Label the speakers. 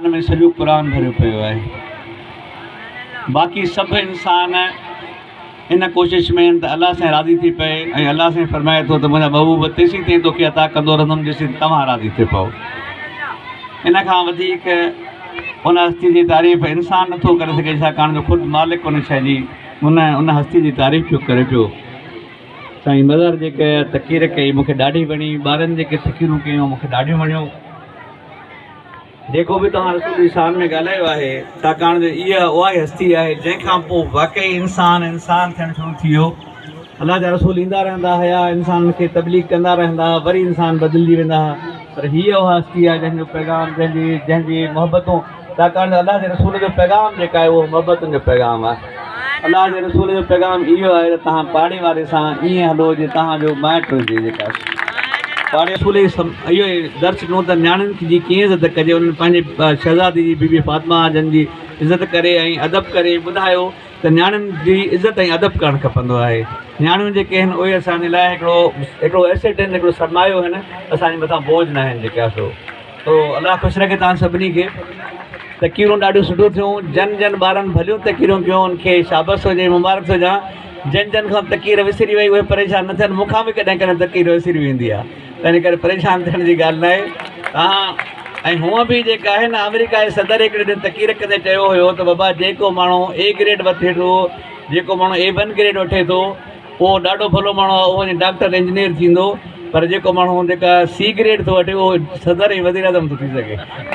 Speaker 1: में सॼो क़ुरान भरियो पियो आहे। बाक़ी सभु इंसान इन कोशिश में आहिनि त अलाह सां राज़ी थी पए ऐं अलाह सां फरमाए थो त मुंहिंजा महबूब तेसीं ताईं तोखे अता कंदो रहंदुमि जेसीं तव्हां राज़ी थी पओ। इन खां वधीक उन हस्ती जी तारीफ़ इंसान नथो करे सघे, छाकाणि जो ख़ुदि मालिक उन शइ जी उन हस्ती जी तारीफ़ पियो करे पियो। साईं मदर जेके तकीर कई मूंखे ॾाढी वणी, ॿारनि जेके तकीरूं कयूं मूंखे ॾाढियूं वणियूं। जेको बि तव्हां रसूल जी शान में ॻाल्हायो आहे, छाकाणि जो इहा उहा ई हस्ती आहे जंहिंखां पोइ वाक़ई इंसान थियणु शुरू थी वियो। अलाह जा रसूल ईंदा रहंदा हुया, इंसान खे तबलीग कंदा रहंदा, वरी इंसान बदिलिजी वेंदा हुआ, पर हीअ उहा हस्ती आहे जंहिंजो पैगाम जंहिंजी मोहबतूं, छाकाणि अलाह जे रसूल जो पैगाम जेका आहे उहो मोहबतुनि जो पैगाम आहे। अलाह जे रसूल जो पैगाम इहो आहे त तव्हां पाड़े वारे सां ईअं हलो जे तव्हांजो माइट हुजे। जेका पाड़े रसूल इहो दर्श ॾिनो त नियाणियुनि जी कीअं इज़त कजे। उन्हनि पंहिंजे शहज़ादी जी बीबी फातिमा जन जी इज़त करे ऐं अदब करे ॿुधायो त नियाणियुनि जी इज़त ऐं अदब करणु खपंदो आहे। नियाणियूं जेके आहिनि उहे असांजे लाइ हिकिड़ो एसेट आहिनि, हिकिड़ो सरमायो आहिनि, असांजे मथां बोझ न आहिनि जेके आहे सो अलाह ख़ुशि रखे तव्हां सभिनी खे। तकीरूं ॾाढियूं सुठियूं थियूं, जन ॿारनि भलियूं तकीरूं कयूं, उनखे शाबस हुजे, मुबारक हुजां। जन खां तकीर विसरी वई उहे परेशान न थियनि, मूंखां बि कॾहिं कॾहिं तकीर विसरी वेंदी आहे, तंहिं करे परेशान थियण जी ॻाल्हि न आहे तव्हां। ऐं हूअं बि जेका आहे न अमेरिका जे सदर हिकिड़े ॾींहुं तकीर कंदे चयो हुयो त बाबा जेको माण्हू A ग्रेड वठे थो, जेको माण्हू A1 ग्रेड वठे थो उहो ॾाढो भलो माण्हू आहे, उहो डॉक्टर इंजीनियर थींदो, पर जेको माण्हू जेका C ग्रेड थो वठे उहो सदर ऐं वज़ीर आज़म थो थी सघे।